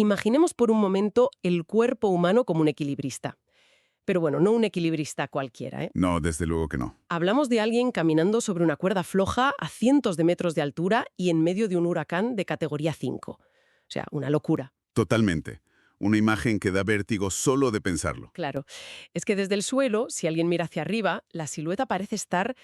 Imaginemos por un momento el cuerpo humano como un equilibrista. Pero bueno, no un equilibrista cualquiera, ¿eh? No, desde luego que no. Hablamos de alguien caminando sobre una cuerda floja a cientos de metros de altura y en medio de un huracán de categoría 5. O sea, una locura. Totalmente. Una imagen que da vértigo solo de pensarlo. Claro. Es que desde el suelo, si alguien mira hacia arriba, la silueta parece estar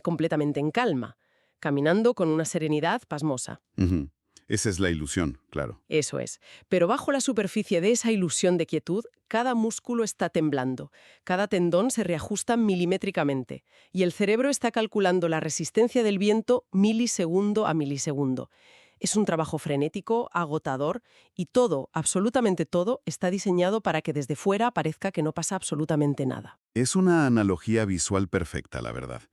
completamente en calma, caminando con una serenidad pasmosa. Ujú. Esa es la ilusión, claro. Eso es. Pero bajo la superficie de esa ilusión de quietud, cada músculo está temblando, cada tendón se reajusta milimétricamente y el cerebro está calculando la resistencia del viento milisegundo a milisegundo. Es un trabajo frenético, agotador y todo, absolutamente todo, está diseñado para que desde fuera parezca que no pasa absolutamente nada. Es una analogía visual perfecta, la verdad.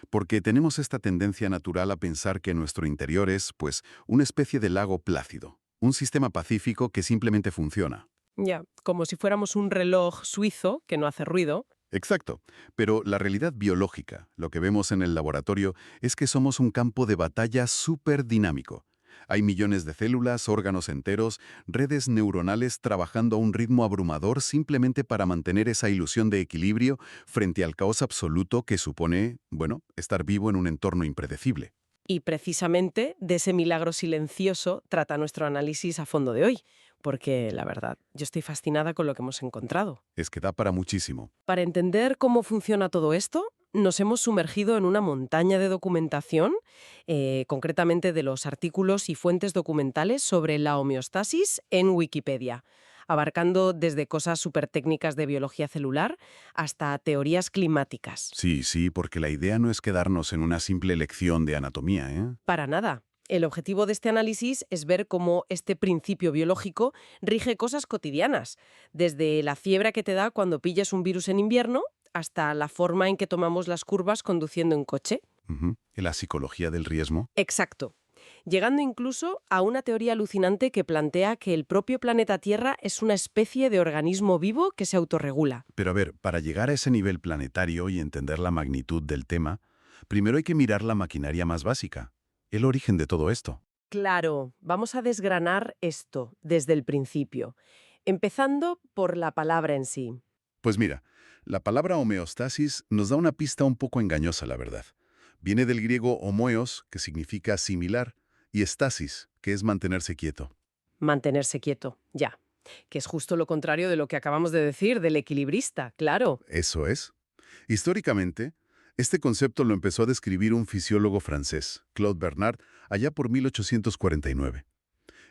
Porque tenemos esta tendencia natural a pensar que nuestro interior es, pues, una especie de lago plácido. Un sistema pacífico que simplemente funciona. Ya, como si fuéramos un reloj suizo que no hace ruido. Exacto. Pero la realidad biológica, lo que vemos en el laboratorio, es que somos un campo de batalla súper dinámico. Hay millones de células, órganos enteros, redes neuronales trabajando a un ritmo abrumador simplemente para mantener esa ilusión de equilibrio frente al caos absoluto que supone, bueno, estar vivo en un entorno impredecible. Y precisamente de ese milagro silencioso trata nuestro análisis a fondo de hoy, porque la verdad, yo estoy fascinada con lo que hemos encontrado. Es que da para muchísimo. Para entender cómo funciona todo esto, nos hemos sumergido en una montaña de documentación, concretamente de los artículos y fuentes documentales sobre la homeostasis en Wikipedia, abarcando desde cosas súper técnicas de biología celular hasta teorías climáticas. Sí, sí, porque la idea no es quedarnos en una simple lección de anatomía, ¿eh? Para nada. El objetivo de este análisis es ver cómo este principio biológico rige cosas cotidianas, desde la fiebre que te da cuando pillas un virus en invierno hasta la forma en que tomamos las curvas conduciendo en coche. Ujú. La psicología del riesgo. Exacto. Llegando incluso a una teoría alucinante que plantea que el propio planeta Tierra es una especie de organismo vivo que se autorregula. Pero a ver, para llegar a ese nivel planetario y entender la magnitud del tema, primero hay que mirar la maquinaria más básica, el origen de todo esto. Claro, vamos a desgranar esto desde el principio, empezando por la palabra en sí. Pues mira, la palabra homeostasis nos da una pista un poco engañosa, la verdad. Viene del griego homoeos, que significa similar, y stasis, que es mantenerse quieto. Mantenerse quieto, ya. Que es justo lo contrario de lo que acabamos de decir del equilibrista, claro. Eso es. Históricamente, este concepto lo empezó a describir un fisiólogo francés, Claude Bernard, allá por 1849.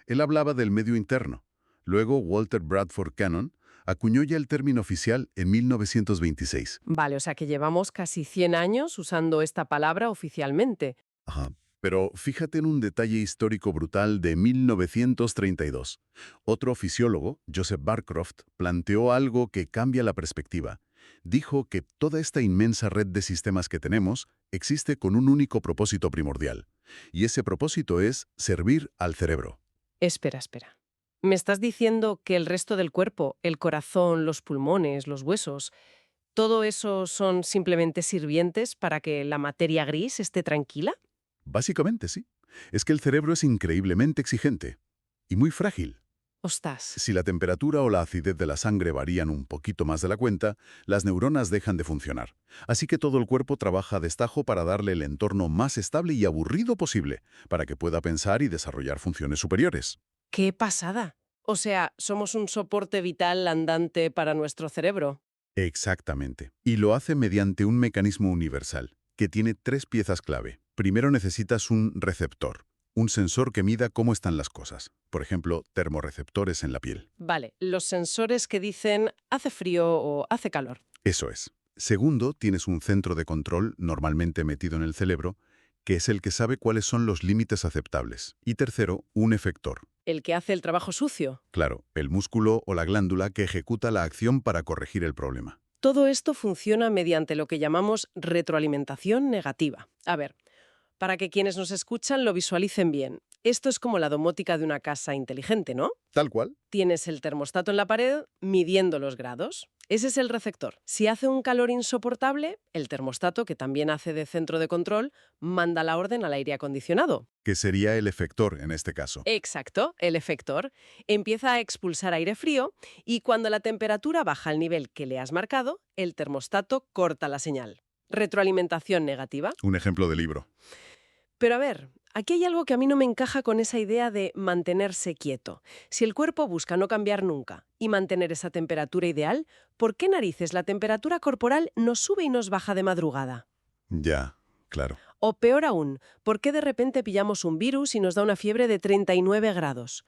Él hablaba del medio interno. Luego, Walter Bradford Cannon acuñó ya el término oficial en 1926. Vale, o sea que llevamos casi 100 años usando esta palabra oficialmente. Ajá. Pero fíjate en un detalle histórico brutal de 1932. Otro fisiólogo, Joseph Barcroft, planteó algo que cambia la perspectiva. Dijo que toda esta inmensa red de sistemas que tenemos existe con un único propósito primordial. Y ese propósito es servir al cerebro. Espera, espera. ¿Me estás diciendo que el resto del cuerpo, el corazón, los pulmones, los huesos, todo eso son simplemente sirvientes para que la materia gris esté tranquila? Básicamente sí. Es que el cerebro es increíblemente exigente y muy frágil. Ostras. Si la temperatura o la acidez de la sangre varían un poquito más de la cuenta, las neuronas dejan de funcionar. Así que todo el cuerpo trabaja a destajo para darle el entorno más estable y aburrido posible, para que pueda pensar y desarrollar funciones superiores. ¡Qué pasada! O sea, somos un soporte vital andante para nuestro cerebro. Exactamente. Y lo hace mediante un mecanismo universal, que tiene tres piezas clave. Primero necesitas un receptor, un sensor que mida cómo están las cosas. Por ejemplo, termorreceptores en la piel. Vale, los sensores que dicen hace frío o hace calor. Eso es. Segundo, tienes un centro de control, normalmente metido en el cerebro, que es el que sabe cuáles son los límites aceptables. Y tercero, un efector. El que hace el trabajo sucio. Claro, el músculo o la glándula que ejecuta la acción para corregir el problema. Todo esto funciona mediante lo que llamamos retroalimentación negativa. A ver, para que quienes nos escuchan lo visualicen bien. Esto es como la domótica de una casa inteligente, ¿no? Tal cual. Tienes el termostato en la pared midiendo los grados. Ese es el receptor. Si hace un calor insoportable, el termostato, que también hace de centro de control, manda la orden al aire acondicionado. Que sería el efector en este caso. Exacto, el efector empieza a expulsar aire frío y cuando la temperatura baja al nivel que le has marcado, el termostato corta la señal. Retroalimentación negativa. Un ejemplo de libro. Pero a ver, aquí hay algo que a mí no me encaja con esa idea de mantenerse quieto. Si el cuerpo busca no cambiar nunca y mantener esa temperatura ideal, ¿por qué narices la temperatura corporal nos sube y nos baja de madrugada? Ya, claro. O peor aún, ¿por qué de repente pillamos un virus y nos da una fiebre de 39 grados?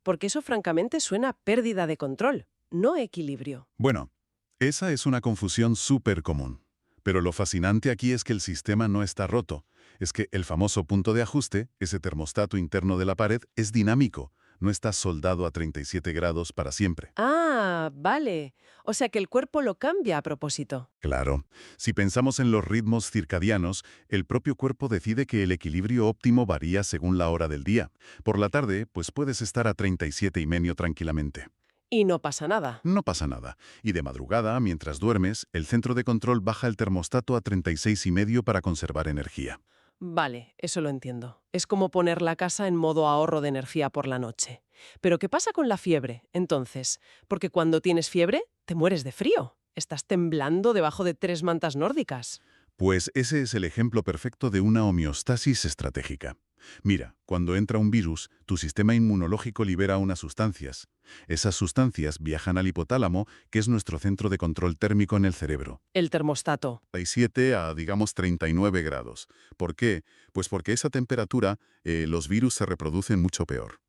Porque eso francamente suena a pérdida de control, no equilibrio. Bueno, esa es una confusión súper común. Pero lo fascinante aquí es que el sistema no está roto. Es que el famoso punto de ajuste, ese termostato interno de la pared, es dinámico. No está soldado a 37 grados para siempre. Ah, vale. O sea que el cuerpo lo cambia a propósito. Claro. Si pensamos en los ritmos circadianos, el propio cuerpo decide que el equilibrio óptimo varía según la hora del día. Por la tarde, pues puedes estar a 37,5 tranquilamente. Y no pasa nada. No pasa nada. Y de madrugada, mientras duermes, el centro de control baja el termostato a 36,5 para conservar energía. Vale, eso lo entiendo. Es como poner la casa en modo ahorro de energía por la noche. Pero ¿qué pasa con la fiebre, entonces? Porque cuando tienes fiebre, te mueres de frío. Estás temblando debajo de 3 mantas nórdicas. Pues ese es el ejemplo perfecto de una homeostasis estratégica. Mira, cuando entra un virus, tu sistema inmunológico libera unas sustancias. Esas sustancias viajan al hipotálamo, que es nuestro centro de control térmico en el cerebro. El termostato. 37 a, digamos, 39 grados. ¿Por qué? Pues porque esa temperatura, los virus se reproducen mucho peor.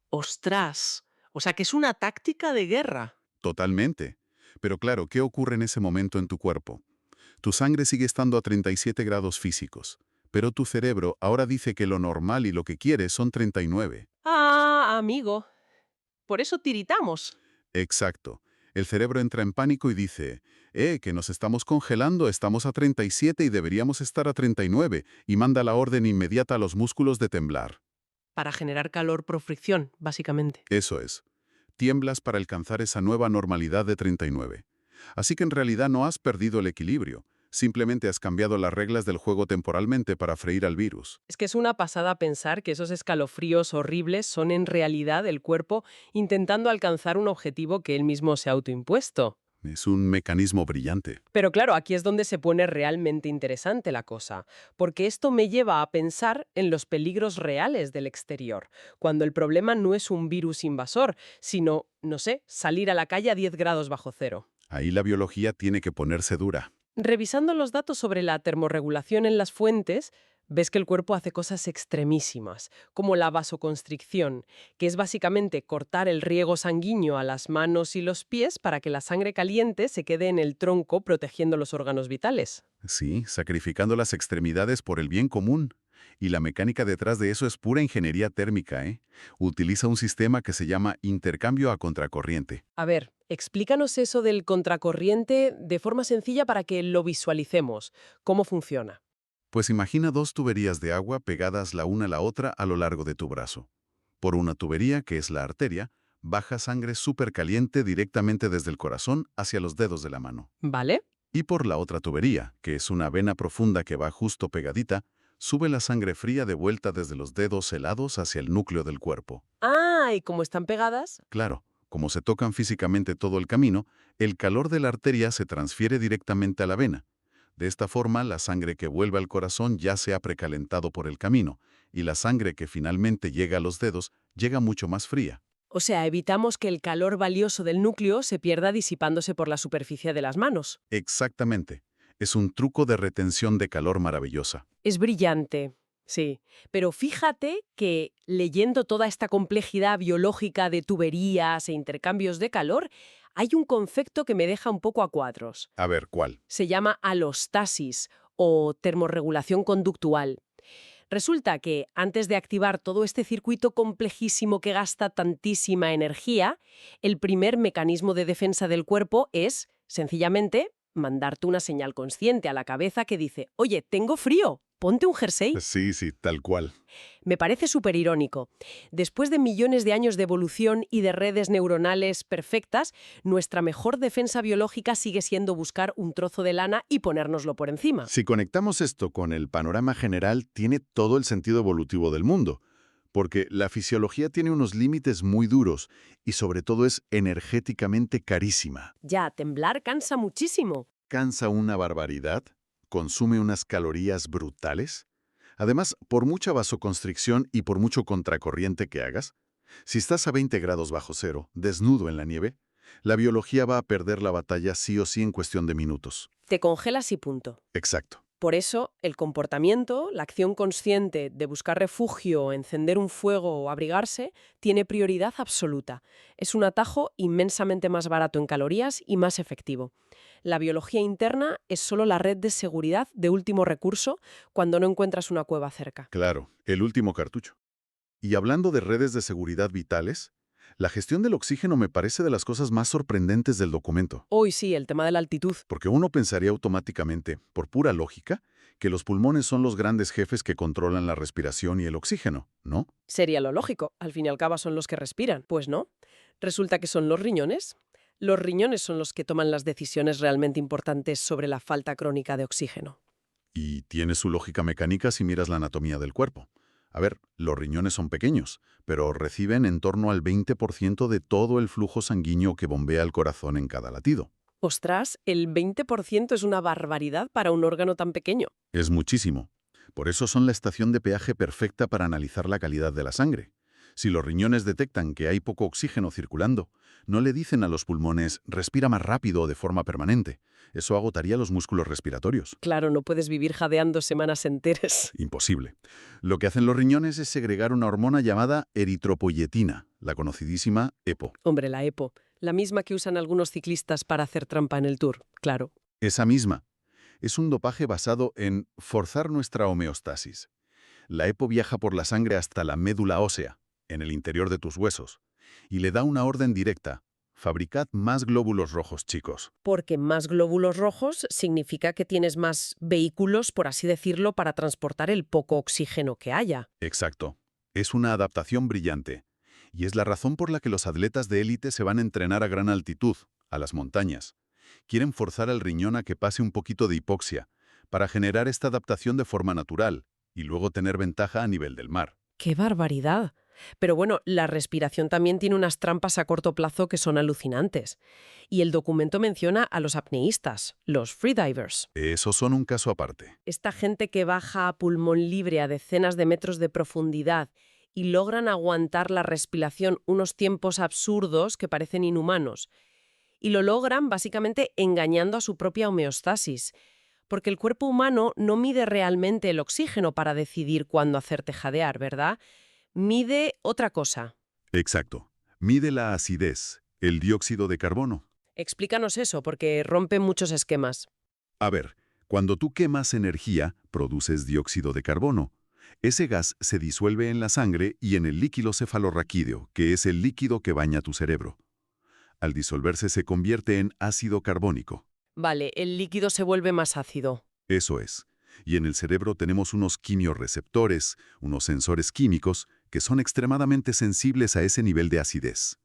¡Ostras! O sea que es una táctica de guerra. Totalmente. Pero claro, ¿qué ocurre en ese momento en tu cuerpo? Tu sangre sigue estando a 37 grados físicos, pero tu cerebro ahora dice que lo normal y lo que quiere son 39. Ah, amigo. Por eso tiritamos. Exacto. El cerebro entra en pánico y dice, que nos estamos congelando, estamos a 37 y deberíamos estar a 39, y manda la orden inmediata a los músculos de temblar. Para generar calor por fricción, básicamente. Eso es. Tiemblas para alcanzar esa nueva normalidad de 39. Así que en realidad no has perdido el equilibrio, simplemente has cambiado las reglas del juego temporalmente para freír al virus. Es que es una pasada pensar que esos escalofríos horribles son en realidad el cuerpo intentando alcanzar un objetivo que él mismo se ha autoimpuesto. Es un mecanismo brillante. Pero claro, aquí es donde se pone realmente interesante la cosa, porque esto me lleva a pensar en los peligros reales del exterior, cuando el problema no es un virus invasor, sino, no sé, salir a la calle a 10 grados bajo cero. Ahí la biología tiene que ponerse dura. Revisando los datos sobre la termorregulación en las fuentes, ves que el cuerpo hace cosas extremísimas, como la vasoconstricción, que es básicamente cortar el riego sanguíneo a las manos y los pies para que la sangre caliente se quede en el tronco protegiendo los órganos vitales. Sí, sacrificando las extremidades por el bien común. Y la mecánica detrás de eso es pura ingeniería térmica, ¿eh? Utiliza un sistema que se llama intercambio a contracorriente. A ver, explícanos eso del contracorriente de forma sencilla para que lo visualicemos. ¿Cómo funciona? Pues imagina dos tuberías de agua pegadas la una a la otra a lo largo de tu brazo. Por una tubería, que es la arteria, baja sangre súper caliente directamente desde el corazón hacia los dedos de la mano. ¿Vale? Y por la otra tubería, que es una vena profunda que va justo pegadita, sube la sangre fría de vuelta desde los dedos helados hacia el núcleo del cuerpo. Ah, ¿y cómo están pegadas? Claro, como se tocan físicamente todo el camino, el calor de la arteria se transfiere directamente a la vena. De esta forma, la sangre que vuelve al corazón ya se ha precalentado por el camino, y la sangre que finalmente llega a los dedos llega mucho más fría. O sea, evitamos que el calor valioso del núcleo se pierda disipándose por la superficie de las manos. Exactamente. Es un truco de retención de calor maravillosa. Es brillante, sí. Pero fíjate que leyendo toda esta complejidad biológica de tuberías e intercambios de calor, hay un concepto que me deja un poco a cuadros. A ver, ¿cuál? Se llama alostasis o termorregulación conductual. Resulta que antes de activar todo este circuito complejísimo que gasta tantísima energía, el primer mecanismo de defensa del cuerpo es, sencillamente, mandarte una señal consciente a la cabeza que dice, oye, tengo frío, ponte un jersey. Sí, tal cual. Me parece súper irónico. Después de millones de años de evolución y de redes neuronales perfectas, nuestra mejor defensa biológica sigue siendo buscar un trozo de lana y ponérnoslo por encima. Si conectamos esto con el panorama general, tiene todo el sentido evolutivo del mundo, porque la fisiología tiene unos límites muy duros y sobre todo es energéticamente carísima. Ya, temblar cansa muchísimo. Cansa una barbaridad, consume unas calorías brutales. Además, por mucha vasoconstricción y por mucho contracorriente que hagas, si estás a 20 grados bajo cero, desnudo en la nieve, la biología va a perder la batalla sí o sí en cuestión de minutos. Te congelas y punto. Exacto. Por eso, el comportamiento, la acción consciente de buscar refugio, encender un fuego o abrigarse, tiene prioridad absoluta. Es un atajo inmensamente más barato en calorías y más efectivo. La biología interna es solo la red de seguridad de último recurso cuando no encuentras una cueva cerca. Claro, el último cartucho. Y hablando de redes de seguridad vitales, la gestión del oxígeno me parece de las cosas más sorprendentes del documento. Hoy sí, el tema de la altitud. Porque uno pensaría automáticamente, por pura lógica, que los pulmones son los grandes jefes que controlan la respiración y el oxígeno, ¿no? Sería lo lógico. Al fin y al cabo son los que respiran. Pues no. Resulta que son los riñones. Los riñones son los que toman las decisiones realmente importantes sobre la falta crónica de oxígeno. Y tiene su lógica mecánica si miras la anatomía del cuerpo. A ver, los riñones son pequeños, pero reciben en torno al 20% de todo el flujo sanguíneo que bombea el corazón en cada latido. Ostras, el 20% es una barbaridad para un órgano tan pequeño. Es muchísimo. Por eso son la estación de peaje perfecta para analizar la calidad de la sangre. Si los riñones detectan que hay poco oxígeno circulando, no le dicen a los pulmones «respira más rápido o de forma permanente». Eso agotaría los músculos respiratorios. Claro, no puedes vivir jadeando semanas enteras. Imposible. Lo que hacen los riñones es segregar una hormona llamada eritropoyetina, la conocidísima EPO. Hombre, la EPO, la misma que usan algunos ciclistas para hacer trampa en el Tour, claro. Esa misma. Es un dopaje basado en forzar nuestra homeostasis. La EPO viaja por la sangre hasta la médula ósea, en el interior de tus huesos, y le da una orden directa. Fabricad más glóbulos rojos, chicos. Porque más glóbulos rojos significa que tienes más vehículos, por así decirlo, para transportar el poco oxígeno que haya. Exacto. Es una adaptación brillante. Y es la razón por la que los atletas de élite se van a entrenar a gran altitud, a las montañas. Quieren forzar al riñón a que pase un poquito de hipoxia, para generar esta adaptación de forma natural, y luego tener ventaja a nivel del mar. ¡Qué barbaridad! Pero bueno, la respiración también tiene unas trampas a corto plazo que son alucinantes. Y el documento menciona a los apneístas, los freedivers. Esos son un caso aparte. Esta gente que baja a pulmón libre a decenas de metros de profundidad y logran aguantar la respiración unos tiempos absurdos que parecen inhumanos. Y lo logran básicamente engañando a su propia homeostasis. Porque el cuerpo humano no mide realmente el oxígeno para decidir cuándo hacerte jadear, ¿verdad? Mide otra cosa. Exacto. Mide la acidez, el dióxido de carbono. Explícanos eso, porque rompe muchos esquemas. A ver, cuando tú quemas energía, produces dióxido de carbono. Ese gas se disuelve en la sangre y en el líquido cefalorraquídeo, que es el líquido que baña tu cerebro. Al disolverse se convierte en ácido carbónico. Vale, el líquido se vuelve más ácido. Eso es. Y en el cerebro tenemos unos quimiorreceptores, unos sensores químicos, que son extremadamente sensibles a ese nivel de acidez.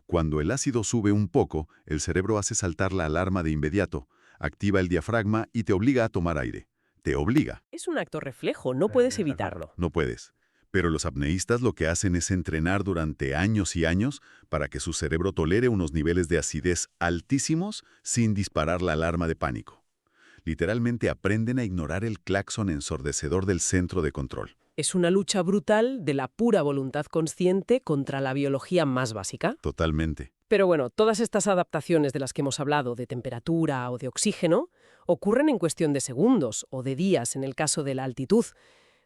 Cuando el ácido sube un poco, el cerebro hace saltar la alarma de inmediato, activa el diafragma y te obliga a tomar aire. Te obliga. Es un acto reflejo, no puedes evitarlo. No puedes. Pero los apneístas lo que hacen es entrenar durante años y años para que su cerebro tolere unos niveles de acidez altísimos sin disparar la alarma de pánico. Literalmente aprenden a ignorar el claxon ensordecedor del centro de control. Es una lucha brutal de la pura voluntad consciente contra la biología más básica. Totalmente. Pero bueno, todas estas adaptaciones de las que hemos hablado, de temperatura o de oxígeno, ocurren en cuestión de segundos o de días en el caso de la altitud,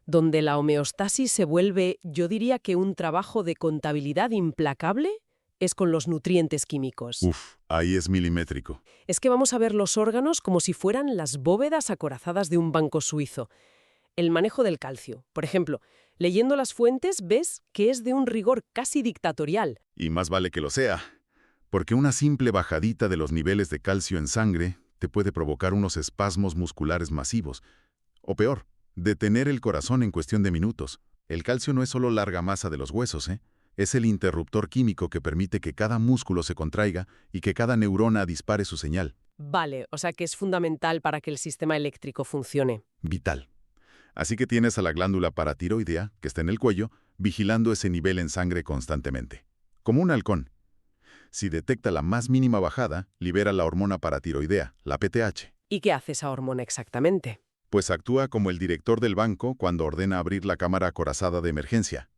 donde la homeostasis se vuelve, yo diría que un trabajo de contabilidad implacable es con los nutrientes químicos. Uf, ahí es milimétrico. Es que vamos a ver los órganos como si fueran las bóvedas acorazadas de un banco suizo. El manejo del calcio, por ejemplo, leyendo las fuentes ves que es de un rigor casi dictatorial. Y más vale que lo sea, porque una simple bajadita de los niveles de calcio en sangre te puede provocar unos espasmos musculares masivos. O peor, detener el corazón en cuestión de minutos. El calcio no es solo la argamasa de los huesos, ¿eh? Es el interruptor químico que permite que cada músculo se contraiga y que cada neurona dispare su señal. Vale, o sea que es fundamental para que el sistema eléctrico funcione. Vital. Así que tienes a la glándula paratiroidea, que está en el cuello, vigilando ese nivel en sangre constantemente. Como un halcón. Si detecta la más mínima bajada, libera la hormona paratiroidea, la PTH. ¿Y qué hace esa hormona exactamente? Pues actúa como el director del banco cuando ordena abrir la cámara acorazada de emergencia.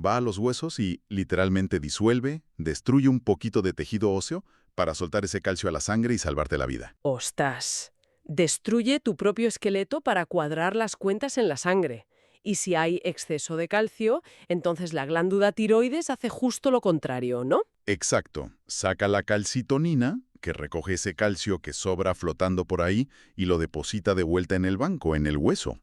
Va a los huesos y, literalmente, disuelve, destruye un poquito de tejido óseo para soltar ese calcio a la sangre y salvarte la vida. ¡Ostras! Destruye tu propio esqueleto para cuadrar las cuentas en la sangre. Y si hay exceso de calcio, entonces la glándula tiroides hace justo lo contrario, ¿no? Exacto. Saca la calcitonina, que recoge ese calcio que sobra flotando por ahí y lo deposita de vuelta en el banco, en el hueso.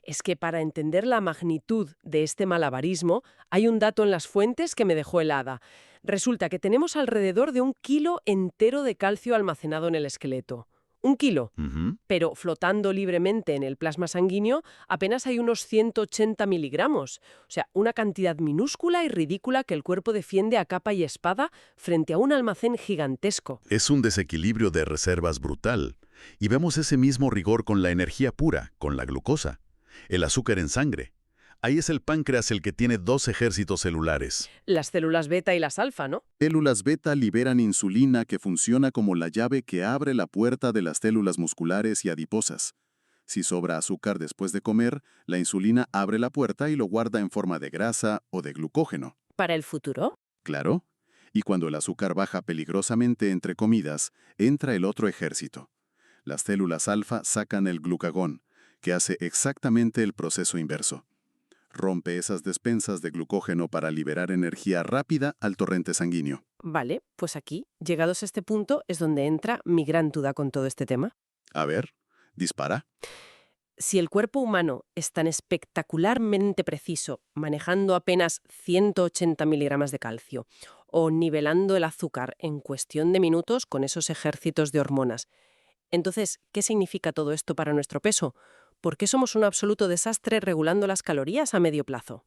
Es que para entender la magnitud de este malabarismo, hay un dato en las fuentes que me dejó helada. Resulta que tenemos alrededor de 1 kilo entero de calcio almacenado en el esqueleto. 1 kilo. Ujú. Pero flotando libremente en el plasma sanguíneo apenas hay unos 180 miligramos. O sea, una cantidad minúscula y ridícula que el cuerpo defiende a capa y espada frente a un almacén gigantesco. Es un desequilibrio de reservas brutal. Y vemos ese mismo rigor con la energía pura, con la glucosa. El azúcar en sangre. Ahí es el páncreas el que tiene 2 ejércitos celulares. Las células beta y las alfa, ¿no? Células beta liberan insulina que funciona como la llave que abre la puerta de las células musculares y adiposas. Si sobra azúcar después de comer, la insulina abre la puerta y lo guarda en forma de grasa o de glucógeno. ¿Para el futuro? Claro. Y cuando el azúcar baja peligrosamente entre comidas, entra el otro ejército. Las células alfa sacan el glucagón, que hace exactamente el proceso inverso. Rompe esas despensas de glucógeno para liberar energía rápida al torrente sanguíneo. Vale, pues aquí, llegados a este punto, es donde entra mi gran duda con todo este tema. A ver, dispara. Si el cuerpo humano es tan espectacularmente preciso, manejando apenas 180 miligramos de calcio, o nivelando el azúcar en cuestión de minutos con esos ejércitos de hormonas, entonces, ¿qué significa todo esto para nuestro peso? ¿Por qué somos un absoluto desastre regulando las calorías a medio plazo?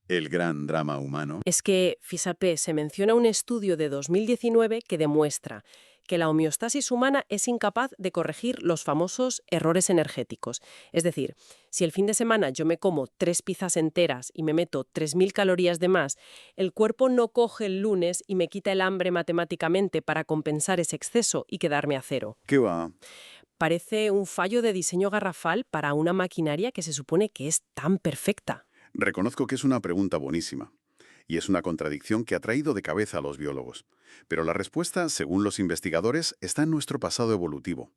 El gran drama humano. Es que, fíjate, se menciona un estudio de 2019 que demuestra que la homeostasis humana es incapaz de corregir los famosos errores energéticos. Es decir, si el fin de semana yo me como 3 pizzas enteras y me meto 3000 calorías de más, el cuerpo no coge el lunes y me quita el hambre matemáticamente para compensar ese exceso y quedarme a cero. ¿Qué va? Parece un fallo de diseño garrafal para una maquinaria que se supone que es tan perfecta. Reconozco que es una pregunta buenísima. Y es una contradicción que ha traído de cabeza a los biólogos. Pero la respuesta, según los investigadores, está en nuestro pasado evolutivo.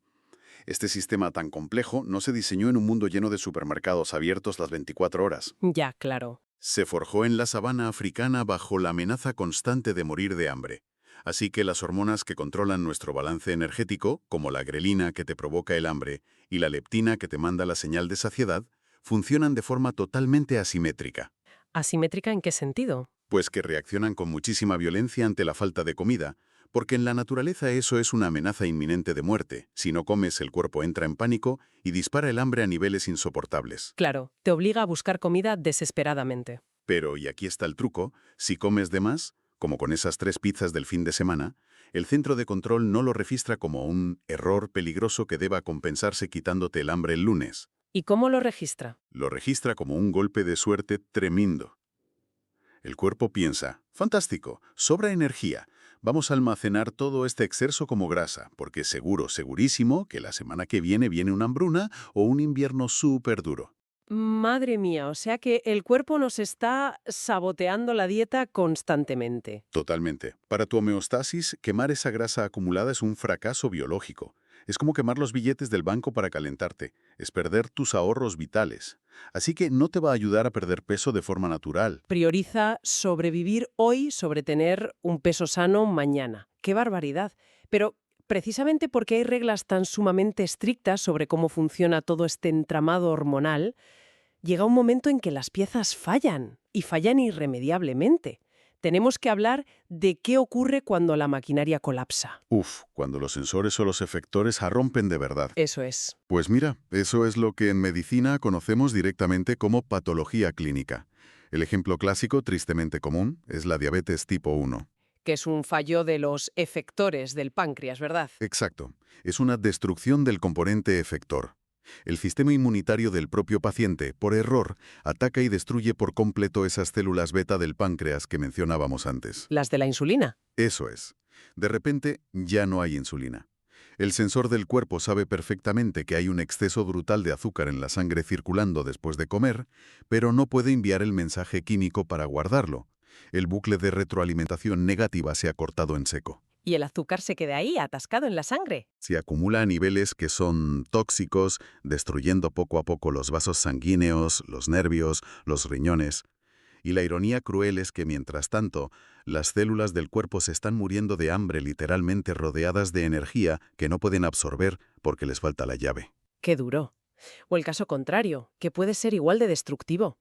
Este sistema tan complejo no se diseñó en un mundo lleno de supermercados abiertos las 24 horas. Ya, claro. Se forjó en la sabana africana bajo la amenaza constante de morir de hambre. Así que las hormonas que controlan nuestro balance energético, como la grelina que te provoca el hambre y la leptina que te manda la señal de saciedad, funcionan de forma totalmente asimétrica. ¿Asimétrica en qué sentido? Pues que reaccionan con muchísima violencia ante la falta de comida, porque en la naturaleza eso es una amenaza inminente de muerte. Si no comes, el cuerpo entra en pánico y dispara el hambre a niveles insoportables. Claro, te obliga a buscar comida desesperadamente. Pero, y aquí está el truco, si comes de más, como con esas 3 pizzas del fin de semana, el centro de control no lo registra como un error peligroso que deba compensarse quitándote el hambre el lunes. ¿Y cómo lo registra? Lo registra como un golpe de suerte tremendo. El cuerpo piensa, fantástico, sobra energía, vamos a almacenar todo este exceso como grasa, porque seguro, segurísimo, que la semana que viene una hambruna o un invierno súper duro. Madre mía, o sea que el cuerpo nos está saboteando la dieta constantemente. Totalmente. Para tu homeostasis, quemar esa grasa acumulada es un fracaso biológico. Es como quemar los billetes del banco para calentarte. Es perder tus ahorros vitales. Así que no te va a ayudar a perder peso de forma natural. Prioriza sobrevivir hoy sobre tener un peso sano mañana. ¡Qué barbaridad! Pero precisamente porque hay reglas tan sumamente estrictas sobre cómo funciona todo este entramado hormonal, llega un momento en que las piezas fallan, y fallan irremediablemente. tenemos que hablar de qué ocurre cuando la maquinaria colapsa. Cuando los sensores o los efectores rompen de verdad. Eso es. Pues mira, eso es lo que en medicina conocemos directamente como patología clínica. El ejemplo clásico, tristemente común, es la diabetes tipo 1. Que es un fallo de los efectores del páncreas, ¿verdad? Exacto. Es una destrucción del componente efector. El sistema inmunitario del propio paciente, por error, ataca y destruye por completo esas células beta del páncreas que mencionábamos antes. Las de la insulina. Eso es. De repente, ya no hay insulina. El sensor del cuerpo sabe perfectamente que hay un exceso brutal de azúcar en la sangre circulando después de comer, pero no puede enviar el mensaje químico para guardarlo. El bucle de retroalimentación negativa se ha cortado en seco. Y el azúcar se queda ahí, atascado en la sangre. Se acumula a niveles que son tóxicos, destruyendo poco a poco los vasos sanguíneos, los nervios, los riñones. Y la ironía cruel es que, mientras tanto, las células del cuerpo se están muriendo de hambre, literalmente rodeadas de energía que no pueden absorber porque les falta la llave. Qué duro. O el caso contrario, que puede ser igual de destructivo.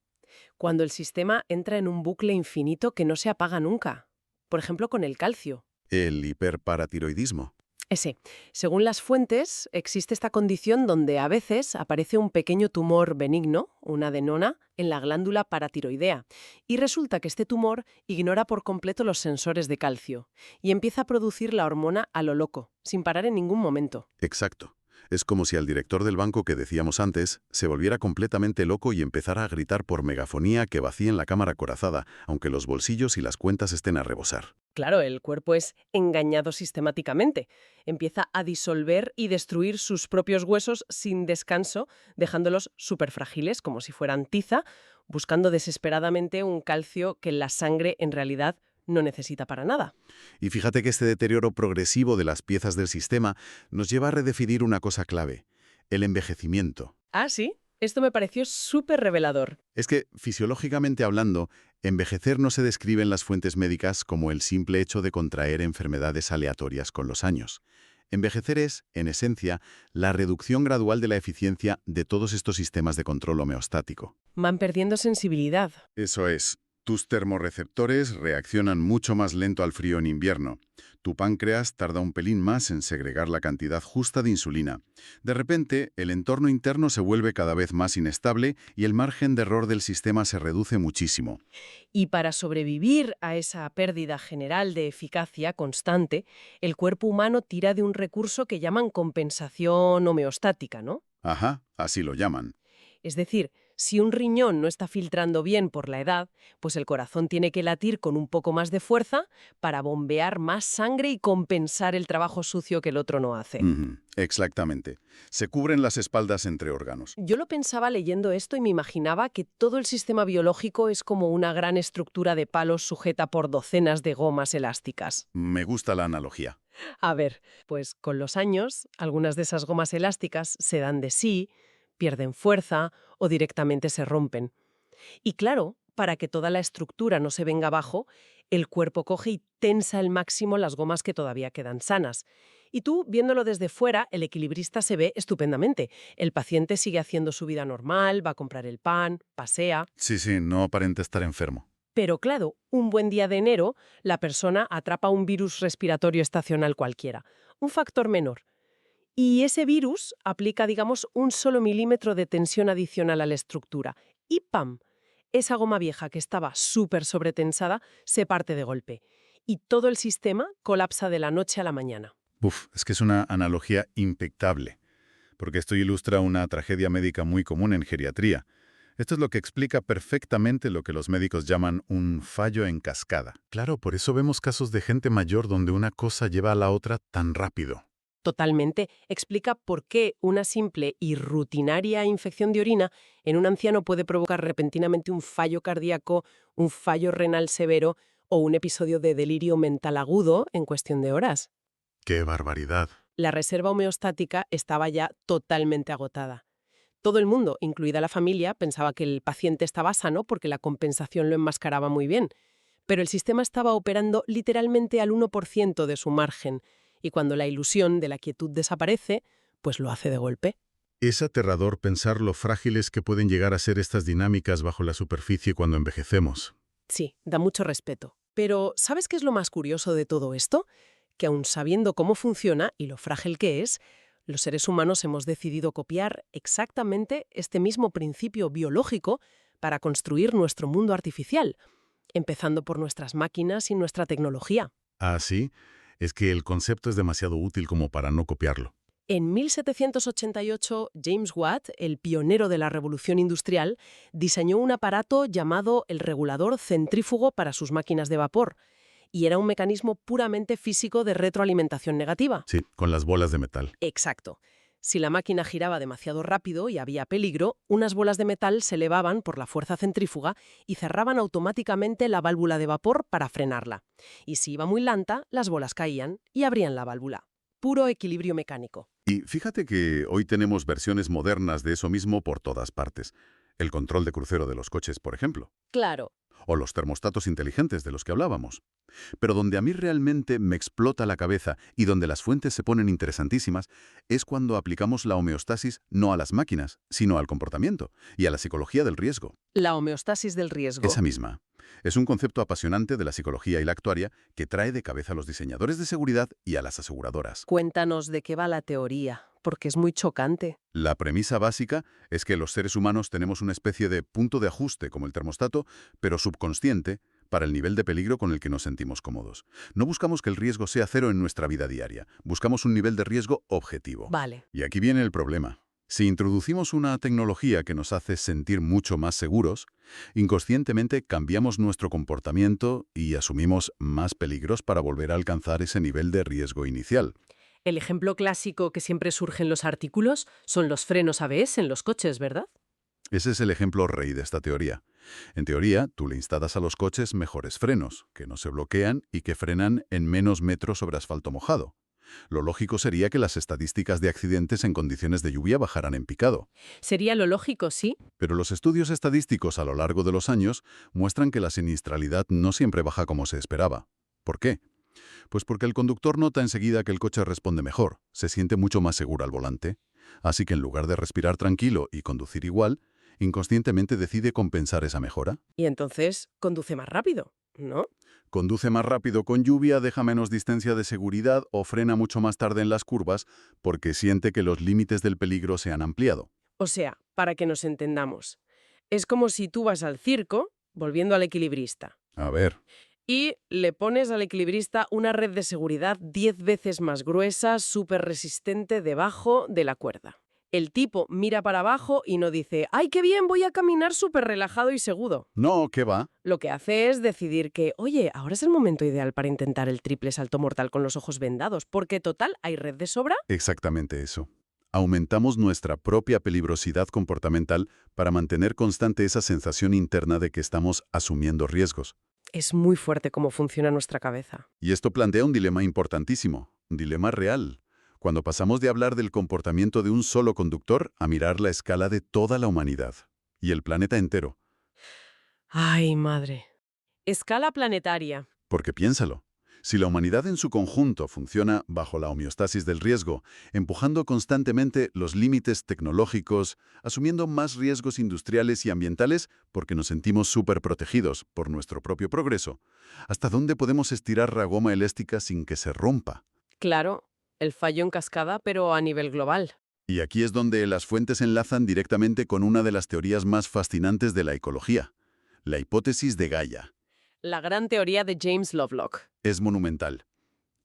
Cuando el sistema entra en un bucle infinito que no se apaga nunca. Por ejemplo, con el calcio. El hiperparatiroidismo. Ese. Según las fuentes, existe esta condición donde a veces aparece un pequeño tumor benigno, una adenoma, en la glándula paratiroidea. Y resulta que este tumor ignora por completo los sensores de calcio y empieza a producir la hormona a lo loco, sin parar en ningún momento. Exacto. Es como si al director del banco que decíamos antes se volviera completamente loco y empezara a gritar por megafonía que vacíen la cámara acorazada, aunque los bolsillos y las cuentas estén a rebosar. Claro, el cuerpo es engañado sistemáticamente. Empieza a disolver y destruir sus propios huesos sin descanso, dejándolos súper frágiles, como si fueran tiza, buscando desesperadamente un calcio que la sangre en realidad no necesita para nada. Y fíjate que este deterioro progresivo de las piezas del sistema nos lleva a redefinir una cosa clave: el envejecimiento. Ah, sí. Esto me pareció súper revelador. Es que, fisiológicamente hablando, envejecer no se describe en las fuentes médicas como el simple hecho de contraer enfermedades aleatorias con los años. Envejecer es, en esencia, la reducción gradual de la eficiencia de todos estos sistemas de control homeostático. Van perdiendo sensibilidad. Eso es. Tus termorreceptores reaccionan mucho más lento al frío en invierno. Tu páncreas tarda un pelín más en segregar la cantidad justa de insulina. De repente, el entorno interno se vuelve cada vez más inestable y el margen de error del sistema se reduce muchísimo. Y para sobrevivir a esa pérdida general de eficacia constante, el cuerpo humano tira de un recurso que llaman compensación homeostática, ¿no? Ajá, así lo llaman. Es decir, si un riñón no está filtrando bien por la edad, pues el corazón tiene que latir con un poco más de fuerza para bombear más sangre y compensar el trabajo sucio que el otro no hace. Exactamente. Se cubren las espaldas entre órganos. Yo lo pensaba leyendo esto y me imaginaba que todo el sistema biológico es como una gran estructura de palos sujeta por docenas de gomas elásticas. Me gusta la analogía. A ver, pues con los años, algunas de esas gomas elásticas se dan de sí, pierden fuerza o directamente se rompen. Y claro, para que toda la estructura no se venga abajo, el cuerpo coge y tensa al máximo las gomas que todavía quedan sanas. Y tú, viéndolo desde fuera, el equilibrista se ve estupendamente. El paciente sigue haciendo su vida normal, va a comprar el pan, pasea. Sí, no aparenta estar enfermo. Pero claro, un buen día de enero, la persona atrapa un virus respiratorio estacional cualquiera, un factor menor. Y ese virus aplica, digamos, un solo milímetro de tensión adicional a la estructura. Y ¡pam! Esa goma vieja que estaba súper sobretensada se parte de golpe. Y todo el sistema colapsa de la noche a la mañana. Es que es una analogía impecable, porque esto ilustra una tragedia médica muy común en geriatría. Esto es lo que explica perfectamente lo que los médicos llaman un fallo en cascada. Claro, por eso vemos casos de gente mayor donde una cosa lleva a la otra tan rápido. Totalmente, explica por qué una simple y rutinaria infección de orina en un anciano puede provocar repentinamente un fallo cardíaco, un fallo renal severo o un episodio de delirio mental agudo en cuestión de horas. ¡Qué barbaridad! La reserva homeostática estaba ya totalmente agotada. Todo el mundo, incluida la familia, pensaba que el paciente estaba sano porque la compensación lo enmascaraba muy bien. Pero el sistema estaba operando literalmente al 1% de su margen. Y cuando la ilusión de la quietud desaparece, pues lo hace de golpe. Es aterrador pensar lo frágiles que pueden llegar a ser estas dinámicas bajo la superficie cuando envejecemos. Sí, da mucho respeto. Pero, ¿sabes qué es lo más curioso de todo esto? Que aun sabiendo cómo funciona y lo frágil que es, los seres humanos hemos decidido copiar exactamente este mismo principio biológico para construir nuestro mundo artificial, empezando por nuestras máquinas y nuestra tecnología. Ah, sí, es que el concepto es demasiado útil como para no copiarlo. En 1788, James Watt, el pionero de la revolución industrial, diseñó un aparato llamado el regulador centrífugo para sus máquinas de vapor, y era un mecanismo puramente físico de retroalimentación negativa. Sí, con las bolas de metal. Exacto. Si la máquina giraba demasiado rápido y había peligro, unas bolas de metal se elevaban por la fuerza centrífuga y cerraban automáticamente la válvula de vapor para frenarla. Y si iba muy lenta, las bolas caían y abrían la válvula. Puro equilibrio mecánico. Y fíjate que hoy tenemos versiones modernas de eso mismo por todas partes. El control de crucero de los coches, por ejemplo. Claro. O los termostatos inteligentes de los que hablábamos. Pero donde a mí realmente me explota la cabeza y donde las fuentes se ponen interesantísimas es cuando aplicamos la homeostasis no a las máquinas, sino al comportamiento y a la psicología del riesgo. La homeostasis del riesgo. Esa misma. Es un concepto apasionante de la psicología y la actuaria que trae de cabeza a los diseñadores de seguridad y a las aseguradoras. Cuéntanos de qué va la teoría, porque es muy chocante. La premisa básica es que los seres humanos tenemos una especie de punto de ajuste, como el termostato, pero subconsciente, para el nivel de peligro con el que nos sentimos cómodos. No buscamos que el riesgo sea cero en nuestra vida diaria, buscamos un nivel de riesgo objetivo. Vale. Y aquí viene el problema. Si introducimos una tecnología que nos hace sentir mucho más seguros, inconscientemente cambiamos nuestro comportamiento y asumimos más peligros para volver a alcanzar ese nivel de riesgo inicial. El ejemplo clásico que siempre surge en los artículos son los frenos ABS en los coches, ¿verdad? Ese es el ejemplo rey de esta teoría. En teoría, tú le instalas a los coches mejores frenos, que no se bloquean y que frenan en menos metros sobre asfalto mojado. Lo lógico sería que las estadísticas de accidentes en condiciones de lluvia bajaran en picado. Sería lo lógico, sí. Pero los estudios estadísticos a lo largo de los años muestran que la siniestralidad no siempre baja como se esperaba. ¿Por qué? Pues porque el conductor nota enseguida que el coche responde mejor, se siente mucho más seguro al volante. Así que en lugar de respirar tranquilo y conducir igual, inconscientemente decide compensar esa mejora. Y entonces conduce más rápido, ¿no? Conduce más rápido con lluvia, deja menos distancia de seguridad o frena mucho más tarde en las curvas porque siente que los límites del peligro se han ampliado. O sea, para que nos entendamos, es como si tú vas al circo, volviendo al equilibrista, A ver, y le pones al equilibrista una red de seguridad 10 veces más gruesa, súper resistente debajo de la cuerda. El tipo mira para abajo y no dice, ¡ay, qué bien, voy a caminar súper relajado y seguro! no, ¿qué va? Lo que hace es decidir que, oye, ahora es el momento ideal para intentar el triple salto mortal con los ojos vendados, porque total, hay red de sobra. Exactamente eso. Aumentamos nuestra propia peligrosidad comportamental para mantener constante esa sensación interna de que estamos asumiendo riesgos. Es muy fuerte cómo funciona nuestra cabeza. Y esto plantea un dilema importantísimo, un dilema real. Cuando pasamos de hablar del comportamiento de un solo conductor a mirar la escala de toda la humanidad y el planeta entero. ¡Ay, madre! Escala planetaria. Porque piénsalo, si la humanidad en su conjunto funciona bajo la homeostasis del riesgo, empujando constantemente los límites tecnológicos, asumiendo más riesgos industriales y ambientales porque nos sentimos súper protegidos por nuestro propio progreso, ¿hasta dónde podemos estirar la goma elástica sin que se rompa? Claro, el fallo en cascada, pero a nivel global. Y aquí es donde las fuentes enlazan directamente con una de las teorías más fascinantes de la ecología, la hipótesis de Gaia. La gran teoría de James Lovelock. Es monumental.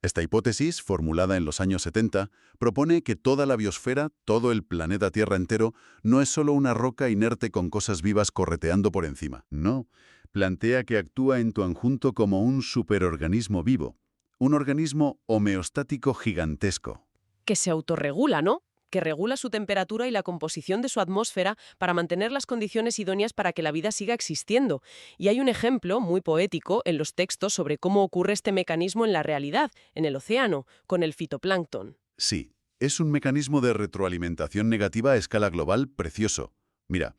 Esta hipótesis, formulada en los años 70, propone que toda la biosfera, todo el planeta Tierra entero, no es solo una roca inerte con cosas vivas correteando por encima. No, plantea que actúa en tu conjunto como un superorganismo vivo, un organismo homeostático gigantesco. Que se autorregula, ¿no? Que regula su temperatura y la composición de su atmósfera para mantener las condiciones idóneas para que la vida siga existiendo. Y hay un ejemplo muy poético en los textos sobre cómo ocurre este mecanismo en la realidad, en el océano, con el fitoplancton. Sí, es un mecanismo de retroalimentación negativa a escala global precioso. Mira,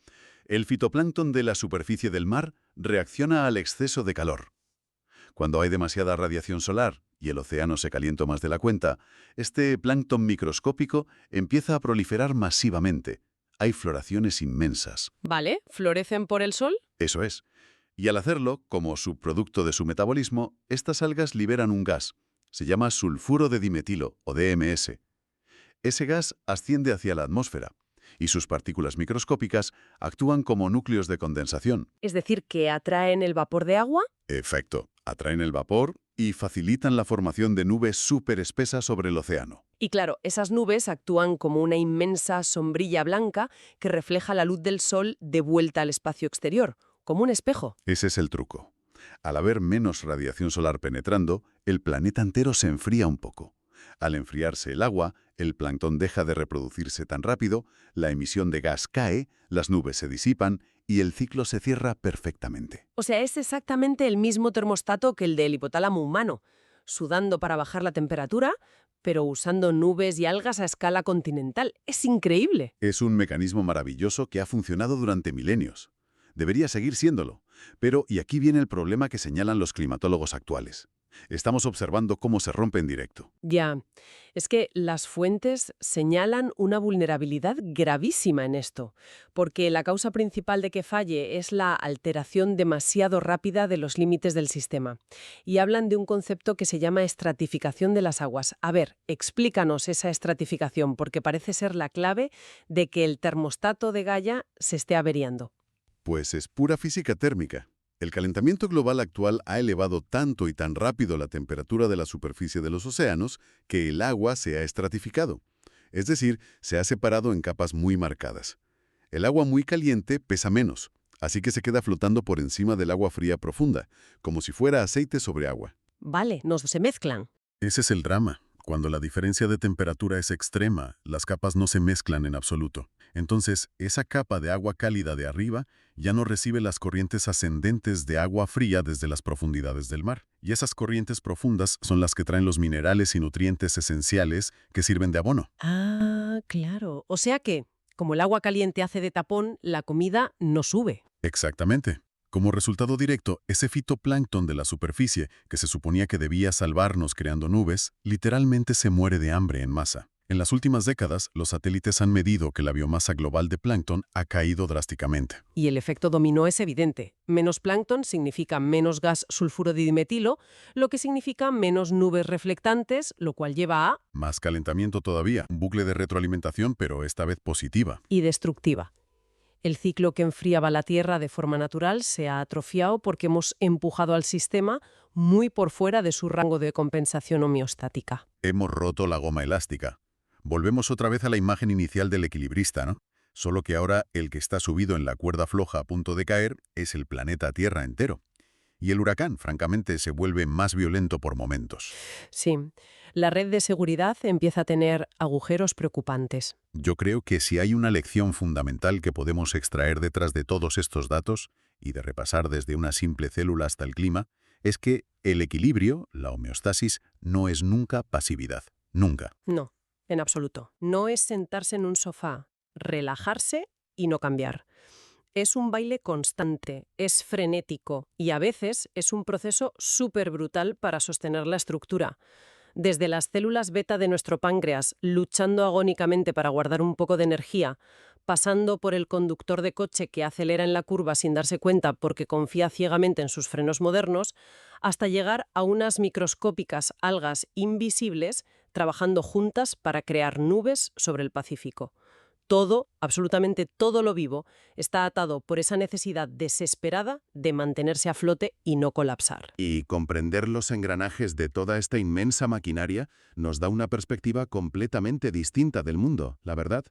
el fitoplancton de la superficie del mar reacciona al exceso de calor. Cuando hay demasiada radiación solar y el océano se calienta más de la cuenta, este plancton microscópico empieza a proliferar masivamente. Hay floraciones inmensas. ¿Vale? ¿Florecen por el sol? Eso es. Y al hacerlo, como subproducto de su metabolismo, estas algas liberan un gas. Se llama sulfuro de dimetilo, o DMS. Ese gas asciende hacia la atmósfera, y sus partículas microscópicas actúan como núcleos de condensación. Es decir, que atraen el vapor de agua. Efecto, atraen el vapor y facilitan la formación de nubes súper espesas sobre el océano. Y claro, esas nubes actúan como una inmensa sombrilla blanca que refleja la luz del sol de vuelta al espacio exterior, como un espejo. Ese es el truco. Al haber menos radiación solar penetrando, el planeta entero se enfría un poco. Al enfriarse el agua, el plancton deja de reproducirse tan rápido, la emisión de gas cae, las nubes se disipan y el ciclo se cierra perfectamente. O sea, es exactamente el mismo termostato que el del hipotálamo humano, sudando para bajar la temperatura, pero usando nubes y algas a escala continental. Es increíble. Es un mecanismo maravilloso que ha funcionado durante milenios. Debería seguir siéndolo. Pero, y aquí viene el problema que señalan los climatólogos actuales. Estamos observando cómo se rompe en directo. Ya, es que las fuentes señalan una vulnerabilidad gravísima en esto, porque la causa principal de que falle es la alteración demasiado rápida de los límites del sistema. Y hablan de un concepto que se llama estratificación de las aguas. A ver, explícanos esa estratificación, porque parece ser la clave de que el termostato de Gaia se esté averiando. Pues es pura física térmica. El calentamiento global actual ha elevado tanto y tan rápido la temperatura de la superficie de los océanos que el agua se ha estratificado. Es decir, se ha separado en capas muy marcadas. El agua muy caliente pesa menos, así que se queda flotando por encima del agua fría profunda, como si fuera aceite sobre agua. Vale, no se mezclan. Ese es el drama. Cuando la diferencia de temperatura es extrema, las capas no se mezclan en absoluto. Entonces, esa capa de agua cálida de arriba ya no recibe las corrientes ascendentes de agua fría desde las profundidades del mar. Y esas corrientes profundas son las que traen los minerales y nutrientes esenciales que sirven de abono. Ah, claro. O sea que, como el agua caliente hace de tapón, la comida no sube. Exactamente. Como resultado directo, ese fitoplancton de la superficie, que se suponía que debía salvarnos creando nubes, literalmente se muere de hambre en masa. En las últimas décadas, los satélites han medido que la biomasa global de plancton ha caído drásticamente. Y el efecto dominó es evidente. Menos plancton significa menos gas sulfuro de dimetilo, lo que significa menos nubes reflectantes, lo cual lleva a... Más calentamiento todavía, un bucle de retroalimentación, pero esta vez positiva. y destructiva. El ciclo que enfriaba la Tierra de forma natural se ha atrofiado porque hemos empujado al sistema muy por fuera de su rango de compensación homeostática. Hemos roto la goma elástica. Volvemos otra vez a la imagen inicial del equilibrista, ¿no? Solo que ahora el que está subido en la cuerda floja a punto de caer es el planeta Tierra entero. Y el huracán, francamente, se vuelve más violento por momentos. Sí, la red de seguridad empieza a tener agujeros preocupantes. Yo creo que si hay una lección fundamental que podemos extraer detrás de todos estos datos, y de repasar desde una simple célula hasta el clima, es que el equilibrio, la homeostasis, no es nunca pasividad. Nunca. No, en absoluto. No es sentarse en un sofá, relajarse y no cambiar. Es un baile constante, es frenético y a veces es un proceso súper brutal para sostener la estructura. Desde las células beta de nuestro páncreas, luchando agónicamente para guardar un poco de energía, pasando por el conductor de coche que acelera en la curva sin darse cuenta porque confía ciegamente en sus frenos modernos, hasta llegar a unas microscópicas algas invisibles trabajando juntas para crear nubes sobre el Pacífico. Todo, absolutamente todo lo vivo, está atado por esa necesidad desesperada de mantenerse a flote y no colapsar. Y comprender los engranajes de toda esta inmensa maquinaria nos da una perspectiva completamente distinta del mundo, la verdad.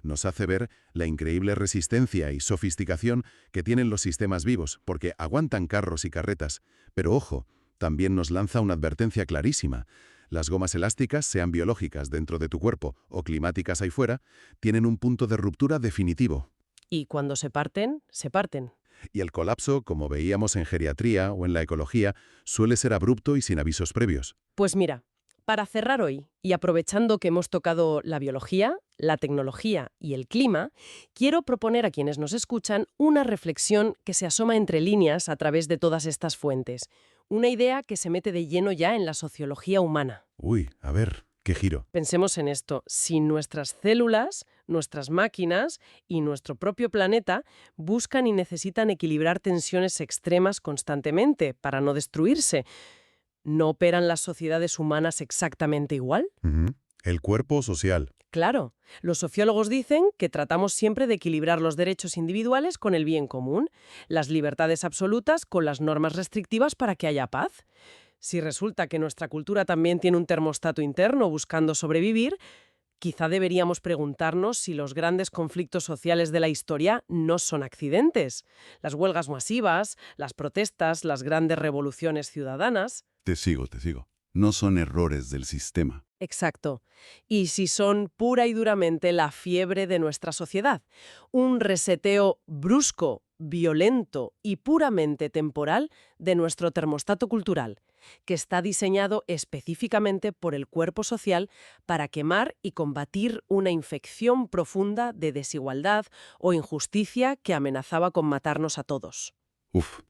Nos hace ver la increíble resistencia y sofisticación que tienen los sistemas vivos, porque aguantan carros y carretas. Pero ojo, también nos lanza una advertencia clarísima. Las gomas elásticas, sean biológicas dentro de tu cuerpo o climáticas ahí fuera, tienen un punto de ruptura definitivo. Y cuando se parten, se parten. Y el colapso, como veíamos en geriatría o en la ecología, suele ser abrupto y sin avisos previos. Pues mira, para cerrar hoy, y aprovechando que hemos tocado la biología, la tecnología y el clima, quiero proponer a quienes nos escuchan una reflexión que se asoma entre líneas a través de todas estas fuentes. Una idea que se mete de lleno ya en la sociología humana. Uy, a ver. ¡Qué giro! Pensemos en esto. Si nuestras células, nuestras máquinas y nuestro propio planeta buscan y necesitan equilibrar tensiones extremas constantemente para no destruirse, ¿no operan las sociedades humanas exactamente igual? Ujú. El cuerpo social. Claro, los sociólogos dicen que tratamos siempre de equilibrar los derechos individuales con el bien común, las libertades absolutas con las normas restrictivas para que haya paz. Si resulta que nuestra cultura también tiene un termostato interno buscando sobrevivir, quizá deberíamos preguntarnos si los grandes conflictos sociales de la historia no son accidentes. Las huelgas masivas, las protestas, las grandes revoluciones ciudadanas. Te sigo. No son errores del sistema. Exacto. Y si son pura y duramente la fiebre de nuestra sociedad, un reseteo brusco, violento y puramente temporal de nuestro termostato cultural, que está diseñado específicamente por el cuerpo social para quemar y combatir una infección profunda de desigualdad o injusticia que amenazaba con matarnos a todos. Uf.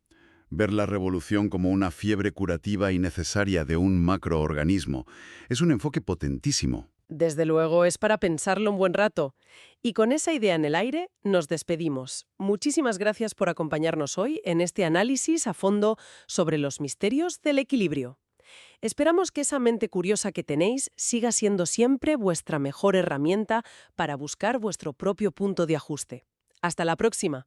Ver la revolución como una fiebre curativa y necesaria de un macroorganismo es un enfoque potentísimo. Desde luego, es para pensarlo un buen rato. Y con esa idea en el aire, nos despedimos. Muchísimas gracias por acompañarnos hoy en este análisis a fondo sobre los misterios del equilibrio. Esperamos que esa mente curiosa que tenéis siga siendo siempre vuestra mejor herramienta para buscar vuestro propio punto de ajuste. Hasta la próxima.